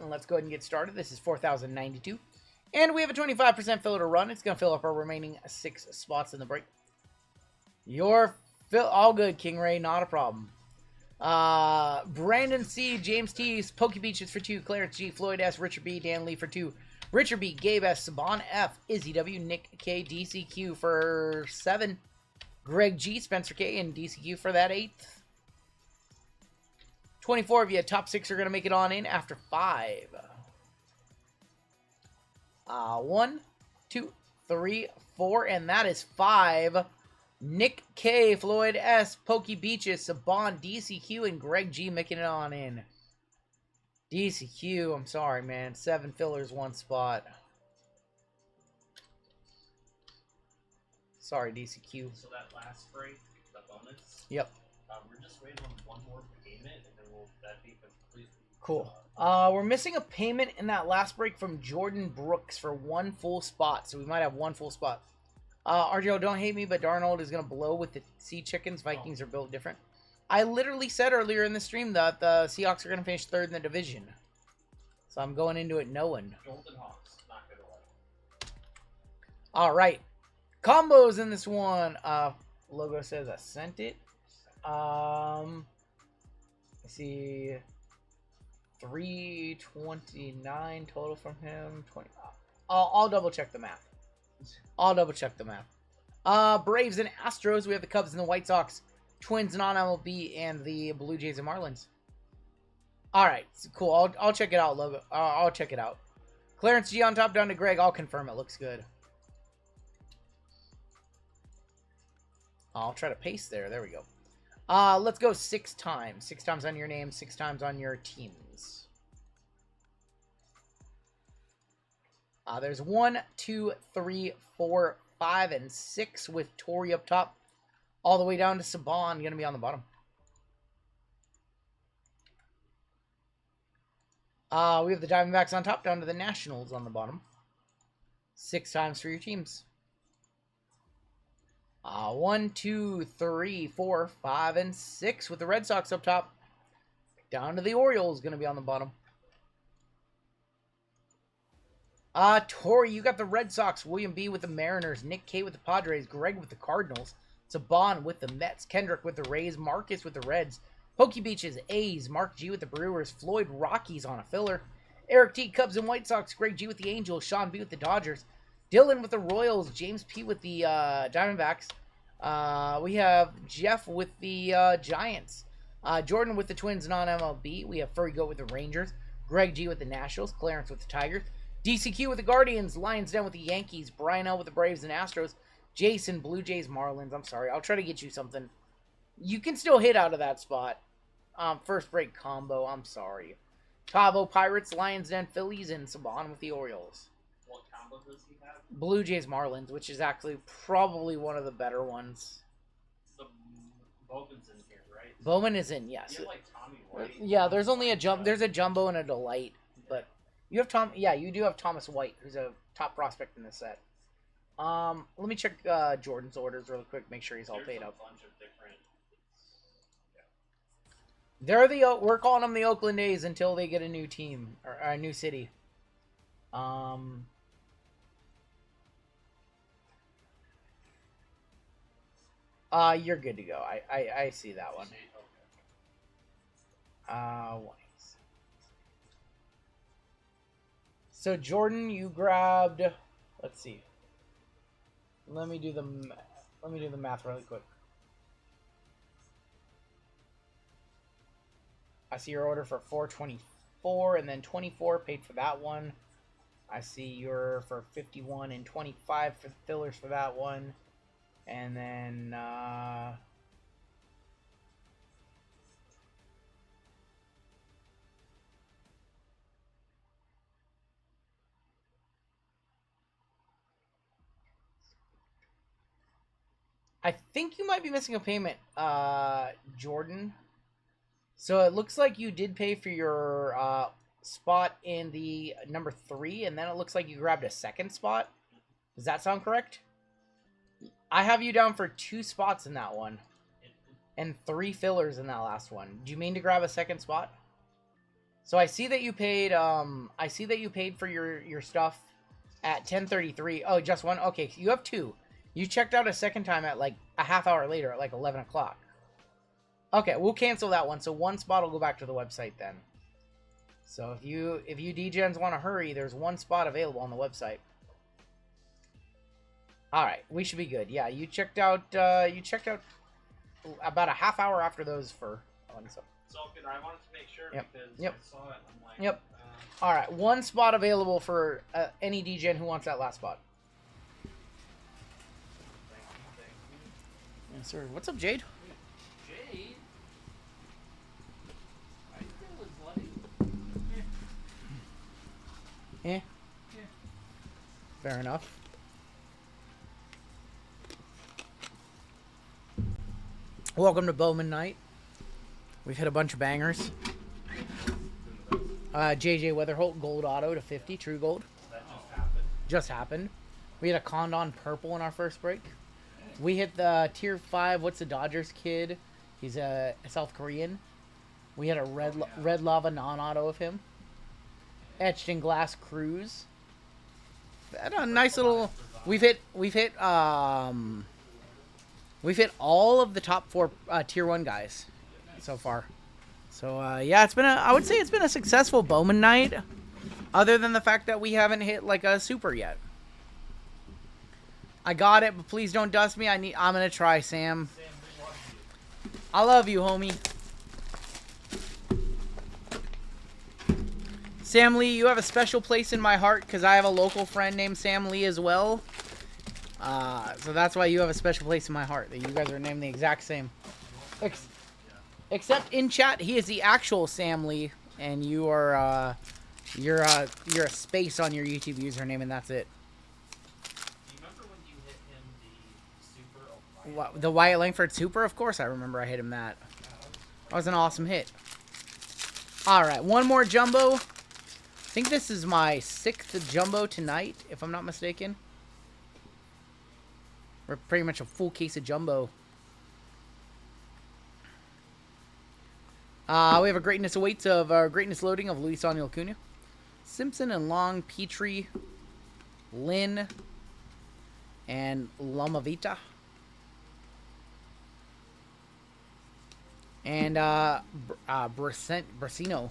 and let's go ahead and get started. This is 4,092, and we have a 25% filler to run. It's going to fill up our remaining 6 spots in the break. You're all good, King Ray, not a problem. Brandon C, James T, Pokey Beaches for 2, Clarence G, Floyd S, Richard B, Dan Lee for 2, Richard B, Gabe S, Saban F, Izzy W, Nick K, DCQ for 7, Greg G, Spencer K, and DCQ for that 8th. 24 of you, top 6 are going to make it on in after 5. 1, 2, 3, 4, and that is 5. Nick K, Floyd S, Pokey Beaches, Saban, DCQ, and Greg G making it on in. DCQ, I'm sorry, man. 7 fillers, 1 spot. Sorry, DCQ. So that last break, the bonus? Yep. We're just waiting on one more payment, and then that'd be complete. Cool. We're missing a payment in that last break from Jordan Brooks for 1 full spot, so we might have 1 full spot. RGL, don't hate me, but Darnold is going to blow with the Sea Chickens. Vikings are built different. I literally said earlier in the stream that the Seahawks are going to finish 3rd in the division. So I'm going into it knowing. Golden Hawks, not going to lie. All right. Combos in this one. Logo says I sent it. I see 329 total from him. 20. I'll double check the math. Braves and Astros. We have the Cubs and the White Sox, Twins, non-MLB, and the Blue Jays and Marlins. All right, cool. I'll check it out, Logo. I'll check it out. Clarence G on top, down to Greg. I'll confirm it. Looks good. I'll try to paste there. There we go. Let's go 6 times. 6 times on your name, 6 times on your teams. There's 1, 2, 3, 4, 5, and 6 with Tori up top. All the way down to Saban, going to be on the bottom. We have the Diamondbacks on top, down to the Nationals on the bottom. 6 times for your teams. 1, 2, 3, 4, 5, and 6 with the Red Sox up top. Down to the Orioles, going to be on the bottom. Tori, you got the Red Sox. William B with the Mariners. Nick K with the Padres. Greg with the Cardinals. Saban with the Mets. Kendrick with the Rays. Marcus with the Reds. Pokey Beaches, A's. Mark G with the Brewers. Floyd Rockies on a filler. Eric T, Cubs and White Sox. Greg G with the Angels. Sean B with the Dodgers. Dylan with the Royals. James P with the Diamondbacks. We have Jeff with the Giants. Jordan with the Twins non-MLB. We have Furry Goat with the Rangers. Greg G with the Nationals. Clarence with the Tigers. DCQ with the Guardians. Lions Den with the Yankees. Brian L with the Braves and Astros. Jason, Blue Jays, Marlins. I'm sorry. I'll try to get you something. You can still hit out of that spot. First break combo. I'm sorry. Tavo, Pirates, Lions Den, Phillies, and Saban with the Orioles. What combo does he have? Blue Jays, Marlins, which is actually probably one of the better ones. So Bowman's in here, right? Bowman is in, yes. You have like Tommy White. Yeah, there's only a there's a jumbo and a delight, but you have you do have Thomas White, who's a top prospect in this set. Let me check Jordan's orders real quick, make sure he's all paid up. Bunch of different... They're we're calling them the Oakland A's until they get a new team or a new city. You're good to go. I see that one. So Jordan, you grabbed. Let's see. Let me do the math really quick. I see your order for 424, and then 24 paid for that one. I see your for 51 and 25 for the fillers for that one, and then I think you might be missing a payment, Jordan. So it looks like you did pay for your spot in the number 3, and then it looks like you grabbed a second spot. Does that sound correct? I have you down for 2 spots in that one, and 3 fillers in that last one. Do you mean to grab a second spot? So I see that you paid. I see that you paid for your stuff at 10:33. Oh, just one. Okay, you have two. You checked out a second time at like a half hour later at like 11 o'clock. Okay, we'll cancel that one. So one spot will go back to the website then. So if you DGens want to hurry, there's one spot available on the website. All right, we should be good. Yeah, you checked out about a half hour after those for one. So. It's all good. I wanted to make sure Yep. because Yep. I saw it. And I'm like, Yep. All right, one spot available for any DGen who wants that last spot. Thank you. Yes, sir. What's up, Jade? Jade? I think it was like... Yeah. Fair enough. Welcome to Bowman Night. We've hit a bunch of bangers. JJ Weatherholt, gold auto to 50, true gold. That just happened. Just happened. We had a Condon purple in our first break. We hit the tier 5, what's the Dodgers kid? He's a South Korean. We had a red lava non-auto of him. Etched in glass Cruz. Had a nice little. We've hit all of the top 4 tier 1 guys so far. So yeah, I would say it's been a successful Bowman night, other than the fact that we haven't hit like a super yet. I got it, but please don't dust me. I'm gonna try, Sam. I love you, homie. Sam Lee, you have a special place in my heart because I have a local friend named Sam Lee as well. So that's why you have a special place in my heart. That you guys are named the exact same. Except in chat, he is the actual Sam Lee, and you are you're a space on your YouTube username, and that's it. Do you remember when you hit him the super? The Wyatt Langford Super? Of course I remember I hit him that. That was an awesome hit. Alright, one more jumbo. I think this is my 6th jumbo tonight, if I'm not mistaken. We're pretty much a full case of jumbo. We have a greatness awaits of greatness loading of Luis Daniel Acuna, Simpson and Long, Petrie, Lynn, and Lamavita. And Brasino.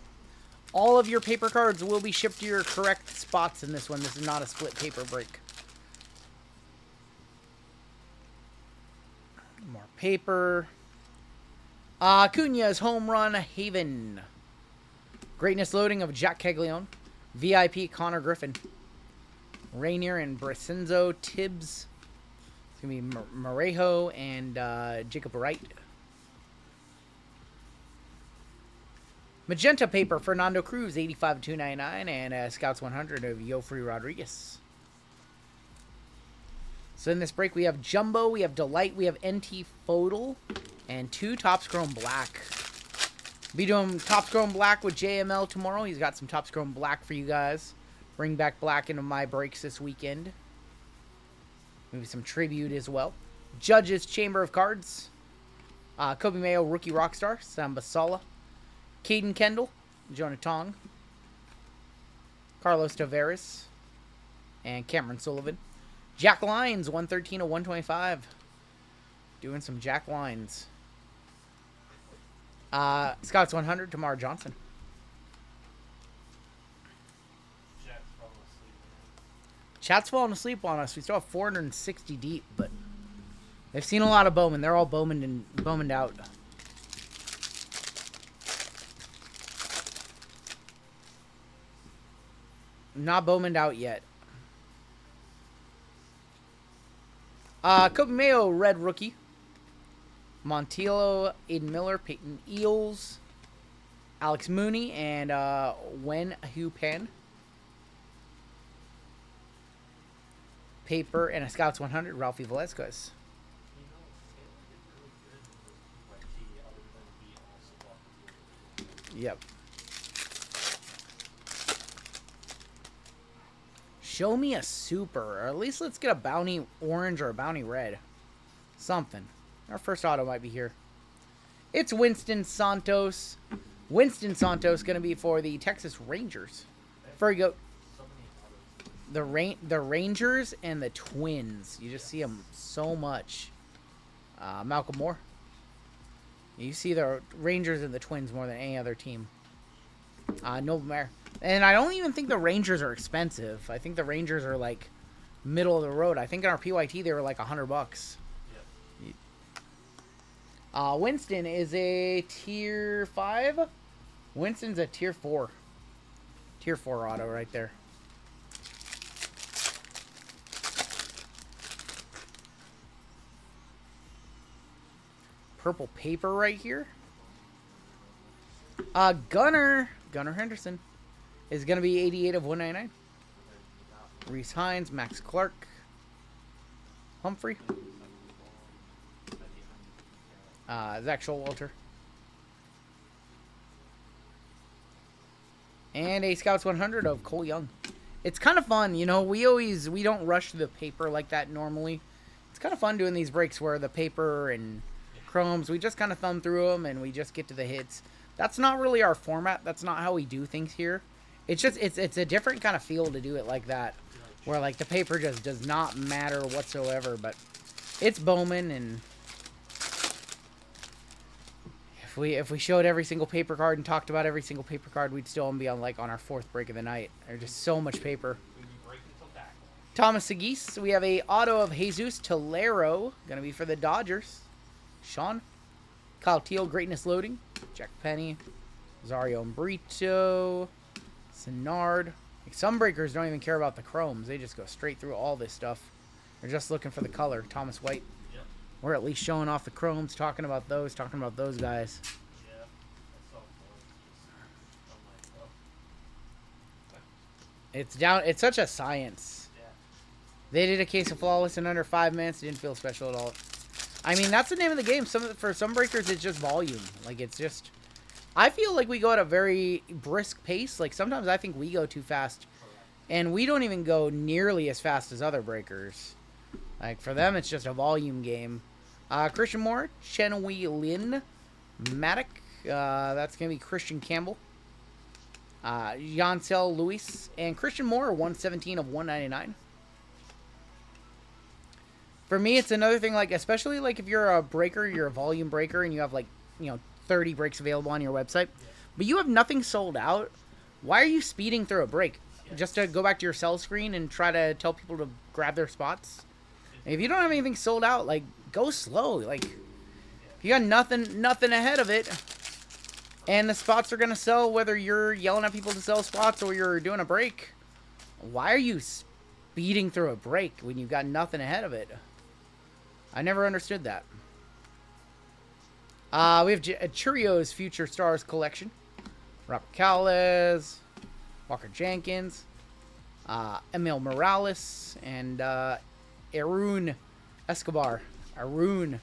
All of your paper cards will be shipped to your correct spots in this one. This is not a split paper break. More paper. Acuna's home run Haven. Greatness loading of Jack Caglione. VIP Connor Griffin. Rainier and Brasenzo Tibbs. It's going to be Morejo and Jacob Wright. Magenta paper, Fernando Cruz, 85 of 299, and Scouts 100 of Yofri Rodriguez. So in this break, we have Jumbo, we have Delight, we have NT FOTL, and 2 Topps Chrome Black. Be doing Topps Chrome Black with JML tomorrow. He's got some Topps Chrome Black for you guys. Bring back Black into my breaks this weekend. Maybe some tribute as well. Judges Chamber of Cards. Kobe Mayo, Rookie Rockstar, Samba Sala. Caden Kendall, Jonah Tong, Carlos Tavares, and Cameron Sullivan. Jack Lyons, 113 of 125. Doing some Jack Lyons. Scouts 100, Tamar Johnson. Chat's falling asleep on us. We still have 460 deep, but they've seen a lot of Bowman. They're all Bowmaned out. Not Bowmaned out yet. Kobe Mayo, red rookie. Montiello, Aiden Miller, Peyton Eels, Alex Mooney, and Wen Hu Pan. Paper and a Scouts 100, Ralphie Velazquez. Yep. Show me a super, or at least let's get a bounty orange or a bounty red. Something. Our first auto might be here. It's Winston Santos, Winston Santos going to be for the Texas Rangers. Before you go, So many autos. the Rangers and the Twins. You just see them so much. Malcolm Moore. You see the Rangers and the Twins more than any other team. Noble Mayer. And I don't even think the Rangers are expensive. I think the Rangers are like middle of the road. I think in our PYT they were like $100. Yep. Winston is a tier 5. Winston's a tier 4. Tier 4 auto right there. Purple paper right here. Gunnar Henderson is going to be 88 of 199. Reese Hines, Max Clark, Humphrey, Zach Showalter, and a Scouts 100 of Cole Young. It's kind of fun, you know. We don't rush the paper like that normally. It's kind of fun doing these breaks where the paper and chromes, we just kind of thumb through them and we just get to the hits. That's not really our format. That's not how we do things here. It's just it's a different kind of feel to do it like that, where like the paper just does not matter whatsoever. But it's Bowman, and if we showed every single paper card and talked about every single paper card, we'd still be on our 4th break of the night. There's just so much paper. We'd be breaking till back. Thomas Segis. We have a auto of Jesus Tolero, gonna be for the Dodgers. Sean, Kyle Teal, Greatness Loading, Jack Penny, Zario Brito, Sinard. Like, some breakers don't even care about the chromes. They just go straight through all this stuff. They're just looking for the color. Thomas White. Yep. We're at least showing off the chromes, talking about those guys. Yeah. I saw It's down. It's such a science. Yeah. They did a case of flawless in under 5 minutes. It didn't feel special at all. I mean, that's the name of the game. For some breakers, it's just volume. Like, it's just... I feel like we go at a very brisk pace. Like, sometimes I think we go too fast. And we don't even go nearly as fast as other breakers. Like, for them, it's just a volume game. Christian Moore, Chen Wei Lin, Maddock. That's going to be Christian Campbell. Yancel Lewis. And Christian Moore, 117 of 199. For me, it's another thing, like, especially, like, if you're a breaker, you're a volume breaker, and you have, like, 30 breaks available on your website, but you have nothing sold out, why are you speeding through a break? Just to go back to your sell screen and try to tell people to grab their spots? And if you don't have anything sold out, like, go slow. Like, if you got nothing ahead of it, and the spots are going to sell, whether you're yelling at people to sell spots or you're doing a break, why are you speeding through a break when you've got nothing ahead of it? I never understood that. We have Cheerios Future Stars Collection. Robert Calles, Walker Jenkins, Emil Morales, and Arun Escobar. Arun.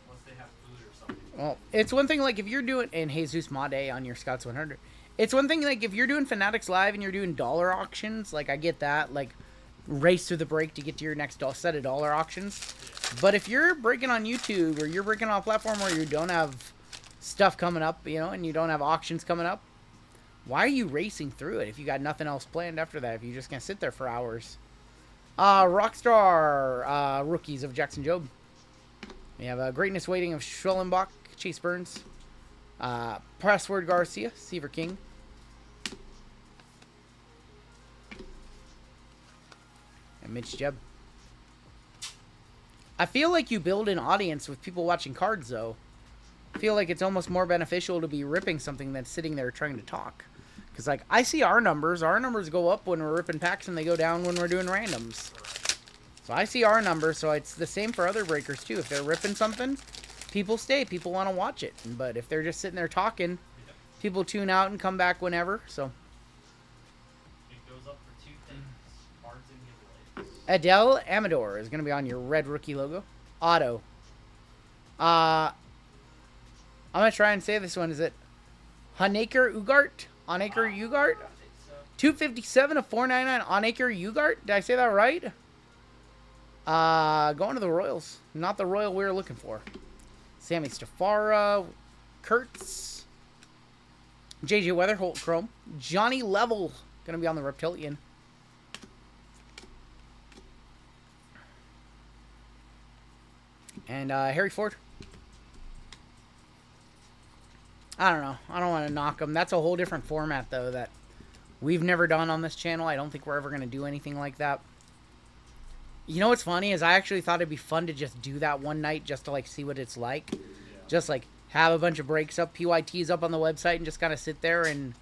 Unless they have food or something. Well, it's one thing, like, if you're doing... And Jesus Made on your Scouts 100. It's one thing, like, if you're doing Fanatics Live and you're doing dollar auctions, like, I get that. Like, race through the break to get to your next set of dollar auctions. But if you're breaking on YouTube or you're breaking on a platform where you don't have stuff coming up, and you don't have auctions coming up, why are you racing through it if you got nothing else planned after that, if you're just going to sit there for hours? Rockstar rookies of Jackson Jobe. We have a Greatness Waiting of Schwellenbach, Chase Burns, Password Garcia, Seaver King, and Mitch Jeb. I feel like you build an audience with people watching cards, though. I feel like it's almost more beneficial to be ripping something than sitting there trying to talk. Because, like, I see our numbers. Our numbers go up when we're ripping packs, and they go down when we're doing randoms. So I see our numbers, so it's the same for other breakers, too. If they're ripping something, people stay. People want to watch it. But if they're just sitting there talking, people tune out and come back whenever, so... It goes up for 2 things. Cards and giveaways. Adele Amador is going to be on your red rookie logo. Auto. I'm going to try and say this one. Is it Honaker Ugart? Honaker Ugart? 257 of 499. Honaker Ugart? Did I say that right? Going to the Royals. Not the Royal we were looking for. Sammy Stafara, Kurtz, JJ Weatherholt Chrome, Johnny Level, going to be on the Reptilian. And Harry Ford. I don't know. I don't want to knock him. That's a whole different format, though, that we've never done on this channel. I don't think we're ever going to do anything like that. You know what's funny is I actually thought it'd be fun to just do that one night just to, like, see what it's like. Yeah. Just, like, have a bunch of breaks up, PYTs up on the website, and just kind of sit there and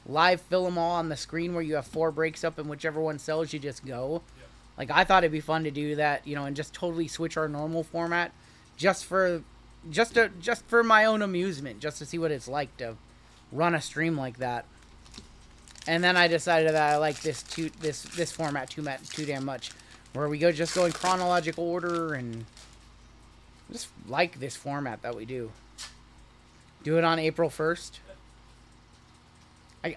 live fill them all on the screen where you have 4 breaks up, and whichever one sells, you just go. Yeah. Like, I thought it'd be fun to do that, you know, and just totally switch our normal format just for my own amusement, just to see what it's like to run a stream like that. And then I decided that I like this format too damn much, where we just go in chronological order, and just like this format that we do. Do it on April 1st.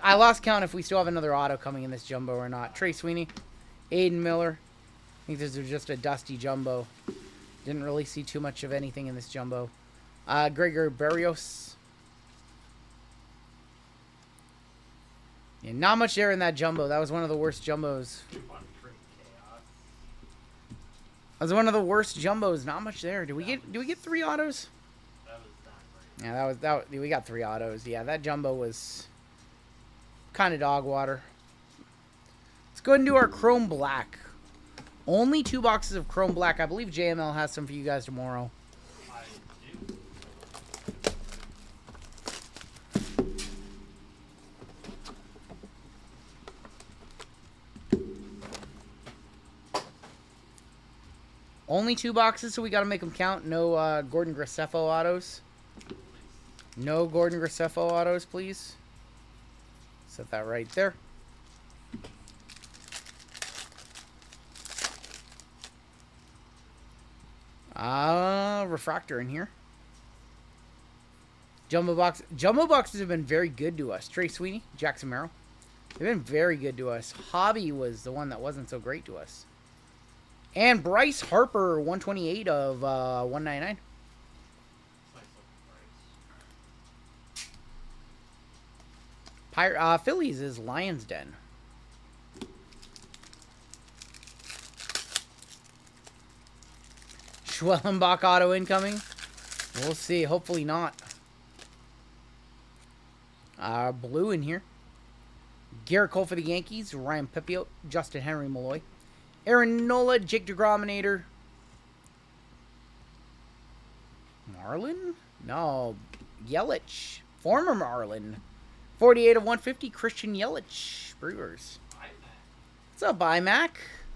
I lost count if we still have another auto coming in this jumbo or not. Trey Sweeney, Aiden Miller. I think this is just a dusty jumbo. Didn't really see too much of anything in this jumbo. Gregor Barrios. Yeah, not much there in that jumbo. That was one of the worst jumbos. That was one of the worst jumbos. Not much there. Did we get 3 autos? Yeah, we got 3 autos. Yeah, that jumbo was kind of dog water. Let's go ahead and do our Chrome Black. Only 2 boxes of Chrome Black. I believe JML has some for you guys tomorrow. I do. Only 2 boxes, so we got to make them count. No Gordon Graceffo autos. No Gordon Graceffo autos, please. Set that right there. Refractor in here. Jumbo boxes have been very good to us. Trey Sweeney, Jackson Merrill. They've been very good to us. Hobby was the one that wasn't so great to us. And Bryce Harper, 128 of 199. Phillies is Lions Den. Schwellenbach auto incoming. We'll see. Hopefully not. Blue in here. Garrett Cole for the Yankees. Ryan Pepio. Justin Henry Malloy. Aaron Nola. Jake DeGrominator. Marlin? No. Yelich. Former Marlin. 48 of 150. Christian Yelich. Brewers. What's up, IMAC?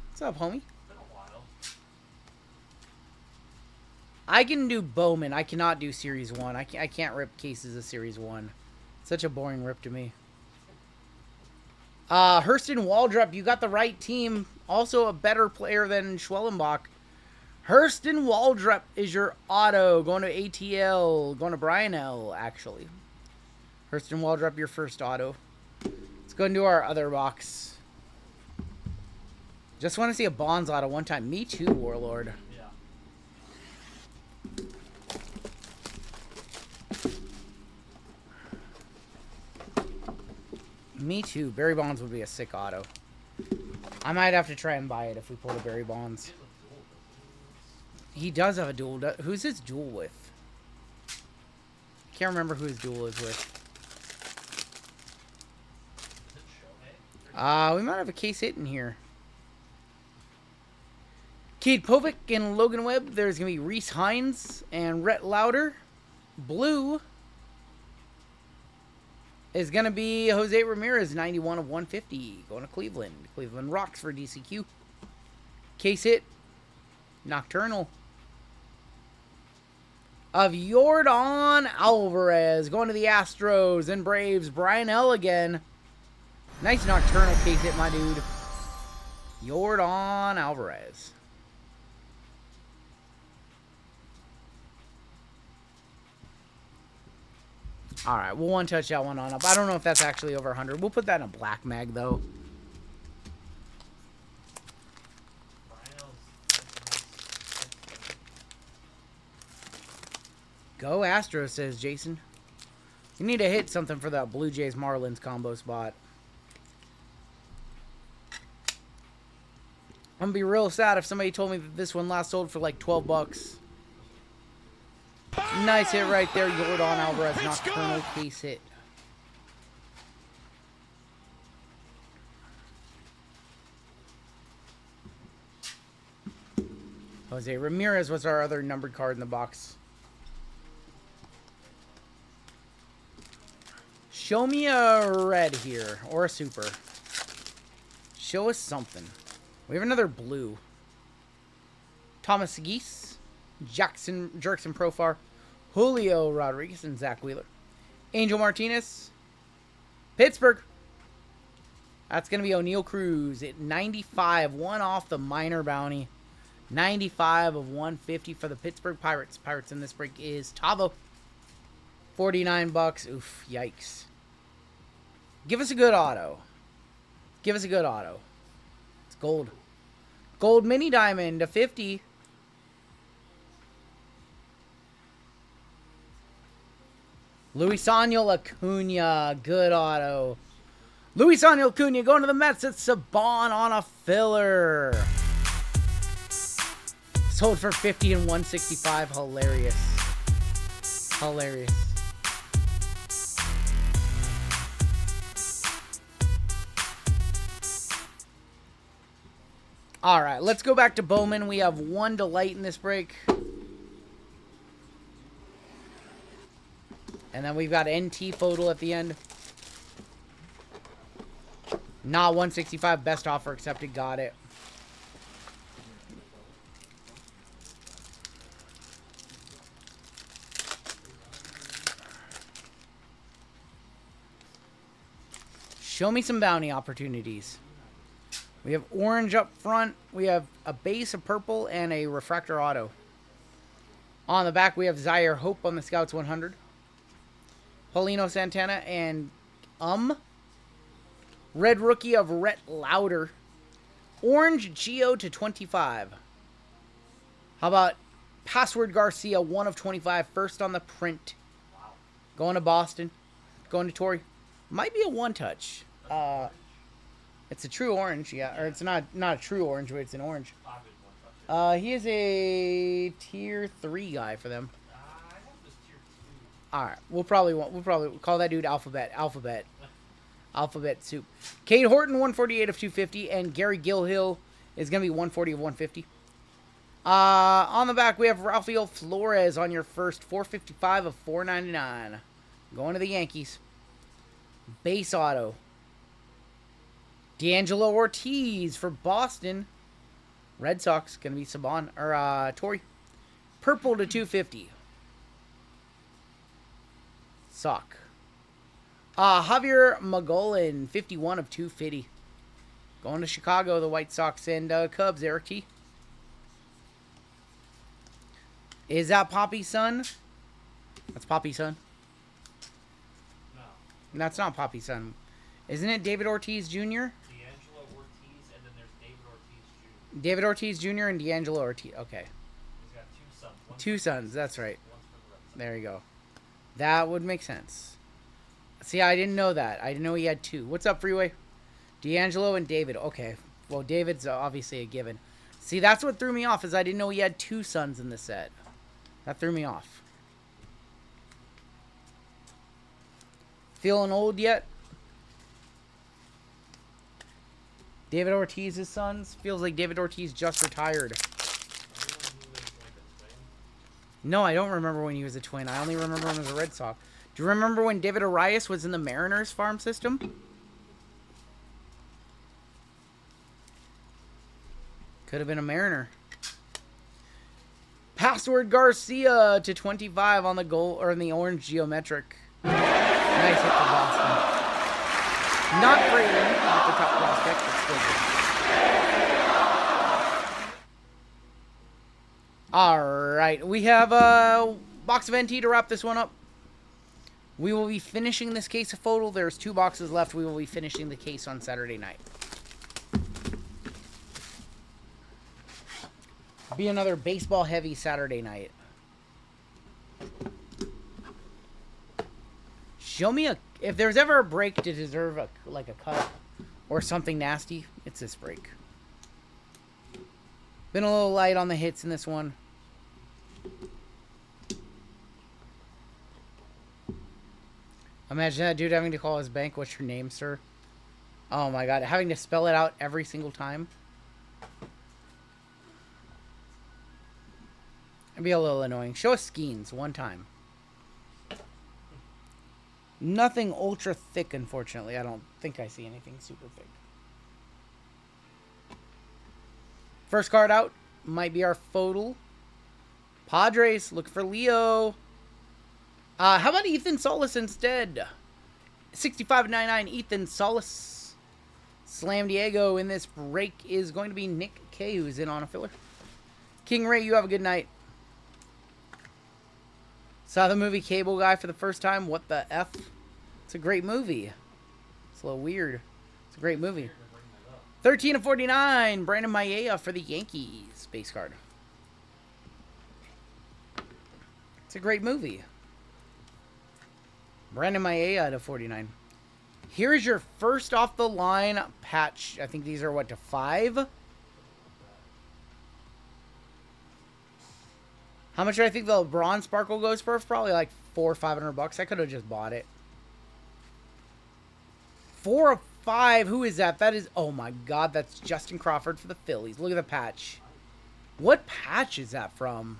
What's up, homie? I can do Bowman. I cannot do Series 1. I can't rip cases of Series 1. Such a boring rip to me. Hurston Waldrop, you got the right team. Also a better player than Schwellenbach. Hurston Waldrop is your auto. Going to ATL. Going to Brian L, actually. Hurston Waldrop, your first auto. Let's go and do our other box. Just want to see a Bonds auto one time. Me too, Warlord. Me too. Barry Bonds would be a sick auto. I might have to try and buy it if we pull the Barry Bonds. He does have a duel. Who's his duel with? Can't remember who his duel is with. We might have a case hit in here. Cade Povich and Logan Webb. There's going to be Reese Hines and Rhett Lauder. Blue is going to be Jose Ramirez, 91 of 150. Going to Cleveland. Cleveland rocks for DCQ. Case hit. Nocturnal. Of Yordan Alvarez. Going to the Astros and Braves. Brian L again. Nice nocturnal case hit, my dude. Yordan Alvarez. All right, we'll one-touch that one on up. I don't know if that's actually over 100. We'll put that in a black mag, though. Go Astros, says Jason. You need to hit something for that Blue Jays Marlins combo spot. I'm gonna be real sad if somebody told me that this one last sold for like 12 bucks. Nice hit right there. Yordan Alvarez, nocturnal case hit. Jose Ramirez was our other numbered card in the box. Show me a red here, or a super. Show us something. We have another blue. Thomas Geese, Jerkson Profar, Julio Rodriguez, and Zach Wheeler. Angel Martinez, Pittsburgh. That's going to be O'Neal Cruz at 95, one off the minor bounty. 95 of 150 for the Pittsburgh Pirates. Pirates in this break is Tavo. 49 bucks. Oof, yikes. Give us a good auto. Give us a good auto. It's gold. Gold mini diamond to 50. Luisaniel Acuna. Good auto. Luisaniel Acuna going to the Mets. It's Saban on a filler. Sold for 50 and 165. Hilarious. Hilarious. All right, let's go back to Bowman. We have one delight in this break. And then we've got NT photo at the end. Not 165. Best offer accepted. Got it. Show me some bounty opportunities. We have orange up front. We have a base of purple and a refractor auto. On the back, we have Zaire Hope on the Scouts 100. Paulino Santana and red rookie of Rhett Lauder. Orange Gio to 25. How about Password Garcia, 1 of 25. First on the print. Wow. Going to Boston. Going to Torrey. Might be a one-touch. It's a true orange, yeah. Or it's not a true orange, but it's an orange. He is a tier 3 guy for them. I have this tier 2. All right, we'll probably call that dude Alphabet Soup. Cade Horton 148 of 250, and Gary Gilhill is gonna be 140 of 150. On the back we have Rafael Flores on your first 455 of 499, going to the Yankees. Base auto. D'Angelo Ortiz for Boston. Red Sox, going to be Saban, or Torrey. Purple to 250. Sock. Javier Magolan, 51 of 250. Going to Chicago, the White Sox and Cubs, Eric T. Is that Poppy's son? That's Poppy's son. No. That's not Poppy's son. Isn't it David Ortiz Jr.? D'Angelo Ortiz, and then there's David Ortiz Jr. David Ortiz Jr. and D'Angelo Ortiz. Okay. He's got 2 sons. Two sons, that's right. One's for the Red Sox. There you go. That would make sense. See, I didn't know that. I didn't know he had 2. What's up, Freeway? D'Angelo and David. Okay. Well, David's obviously a given. See, that's what threw me off, is I didn't know he had 2 sons in the set. That threw me off. Feeling old yet? David Ortiz's sons? Feels like David Ortiz just retired. No, I don't remember when he was a Twin. I only remember him as a Red Sox. Do you remember when David Arias was in the Mariners farm system? Could have been a Mariner. Password Garcia to 25 on the goal, or in the orange geometric. Nice hit for Boston. Not great, not the top prospect, but still good. Alright, we have a box of NT to wrap this one up. We will be finishing this case of photo. There's 2 boxes left. We will be finishing the case on Saturday night. Be another baseball heavy Saturday night. Show me if there's ever a break to deserve a cut or something nasty, it's this break. Been a little light on the hits in this one. Imagine that dude having to call his bank, "What's your name, sir?" Oh my god, having to spell it out every single time. It'd be a little annoying. Show us Skeens one time. Nothing ultra thick, unfortunately. I don't think I see anything super thick. First card out might be our FOTL. Padres, look for Leo. How about Ethan Solis instead? 65.99 Ethan Solis. Slam Diego in this break is going to be Nick K, who's in on a filler. King Ray, you have a good night. Saw the movie Cable Guy for the first time. What the F? It's a great movie. It's a little weird. It's a great movie. 13 of 49. Brandon Maia for the Yankees. Base card. It's a great movie. Brandon Maia to 49. Here's your first off the line patch. I think these are what, to 5? How much do I think the LeBron Sparkle goes for? Probably like $400 or $500. I could have just bought it. 4 of 5. Who is that? That is, oh my god, that's Justin Crawford for the Phillies. Look at the patch. What patch is that from?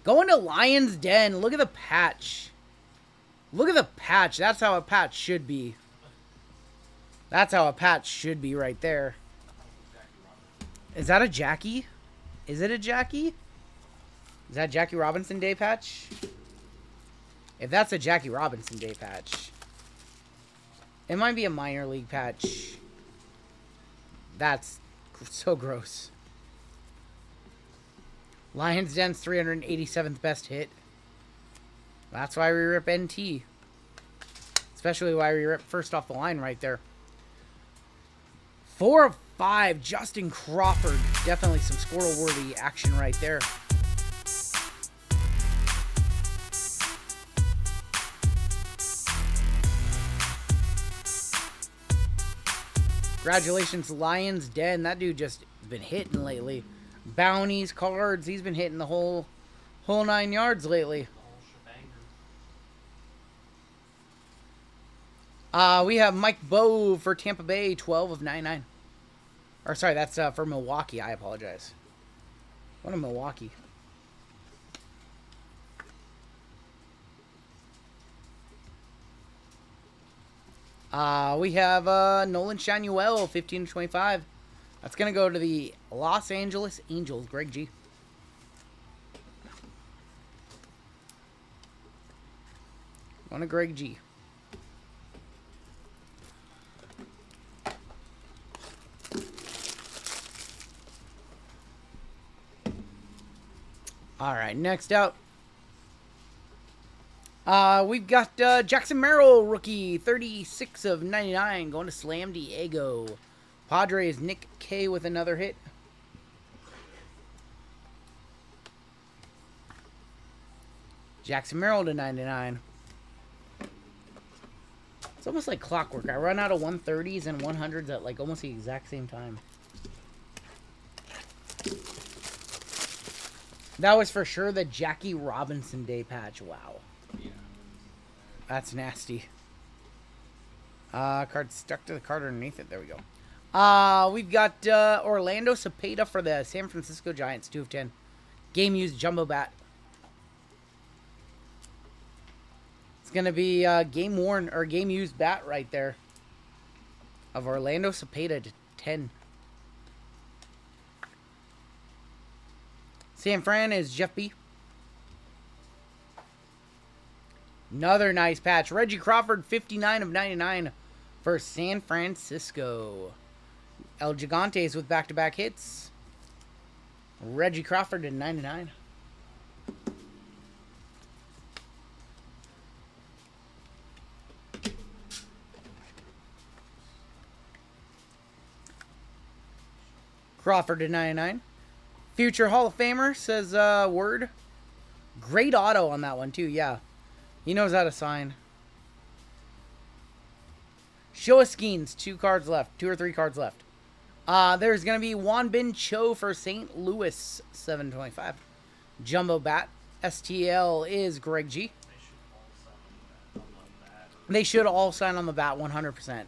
Going to Lion's Den. Look at the patch. Look at the patch. That's how a patch should be. That's how a patch should be right there. Is that a Jackie? Is it a Jackie? Is that Jackie Robinson Day patch? If that's a Jackie Robinson Day patch, it might be a minor league patch. That's so gross. Lions Den's 387th best hit. That's why we rip NT. Especially why we rip first off the line right there. 4 of 5. Justin Crawford. Definitely some squirrel-worthy action right there. Congratulations, Lions Den. That dude just has been hitting lately. Bounties, cards. He's been hitting the whole 9 yards lately. We have Mike Bowe for Tampa Bay, 12 of 99. Or sorry, that's for Milwaukee. I apologize. What a Milwaukee. We have Nolan Shanuel, 15 of 25. That's going to go to the Los Angeles Angels, Greg G. Going to Greg G. All right, next out. We've got Jackson Merrill, rookie, 36 of 99, going to Slam Diego. Padres, Nick K with another hit. Jackson Merrill to 99. It's almost like clockwork. I run out of 130s and 100s at like almost the exact same time. That was for sure the Jackie Robinson Day patch. Wow. That's nasty. Card stuck to the card underneath it. There we go. We've got Orlando Cepeda for the San Francisco Giants, 2 of 10. Game used jumbo bat. It's gonna be game worn or game used bat right there. Of Orlando Cepeda to 10. San Fran is Jeff B. Another nice patch. Reggie Crawford, 59 of 99 for San Francisco. El Gigantes with back-to-back hits. Reggie Crawford in 99. Crawford to 99. Future Hall of Famer says word. Great auto on that one too, yeah. He knows how to sign. Show us Skeens. 2 cards left. 2 or 3 cards left. There's going to be Juan Bin Cho for St. Louis, 725. Jumbo Bat. STL is Greg G. They should all sign on the bat 100%.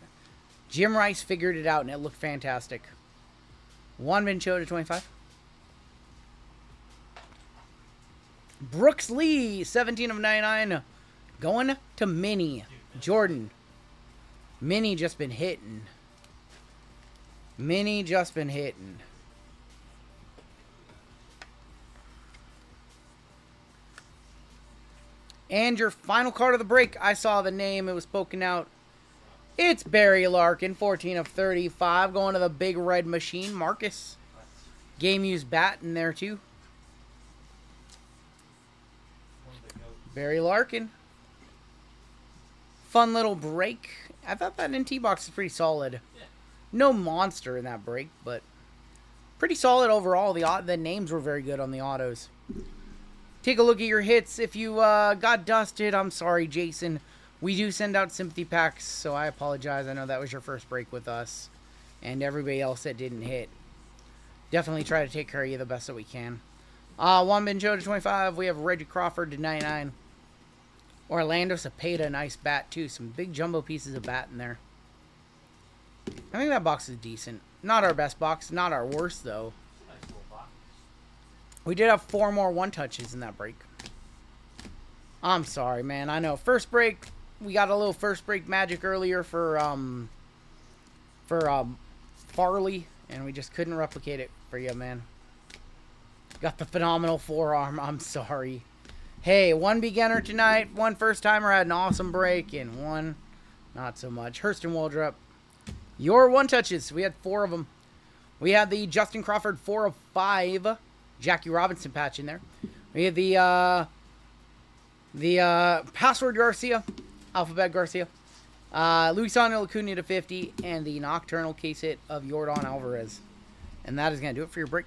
Jim Rice figured it out, and it looked fantastic. Juan Bin Cho to 25. Brooks Lee, 17 of 99. Going to Mini. Jordan. Mini just been hitting. Mini just been hitting. And your final card of the break. I saw the name. It was spoken out. It's Barry Larkin, 14 of 35. Going to the big red machine. Marcus. Game used bat in there too. Barry Larkin. Fun little break. I thought that NT box is pretty solid. No monster in that break, but pretty solid overall. The names were very good on the autos. Take a look at your hits. If you got dusted, I'm sorry, Jason. We do send out sympathy packs, so I apologize. I know that was your first break with us. And everybody else that didn't hit. Definitely try to take care of you the best that we can. Juan Bin Cho to 25. We have Reggie Crawford to 99. Orlando Cepeda, nice bat too. Some big jumbo pieces of bat in there. I think that box is decent. Not our best box. Not our worst, though. We did have 4 more one-touches in that break. I'm sorry, man. I know. First break, we got a little first break magic earlier for Farley, and we just couldn't replicate it for you, man. Got the phenomenal forearm. I'm sorry. Hey, 1 beginner tonight. 1 first-timer had an awesome break, and 1 not so much. Hurston Waldrop. Your one-touches. We had 4 of them. We had the Justin Crawford 4 of 5. Jackie Robinson patch in there. We had the Password Garcia. Alphabet Garcia. Luisano Acuna to 50. And the Nocturnal case hit of Yordan Alvarez. And that is going to do it for your break.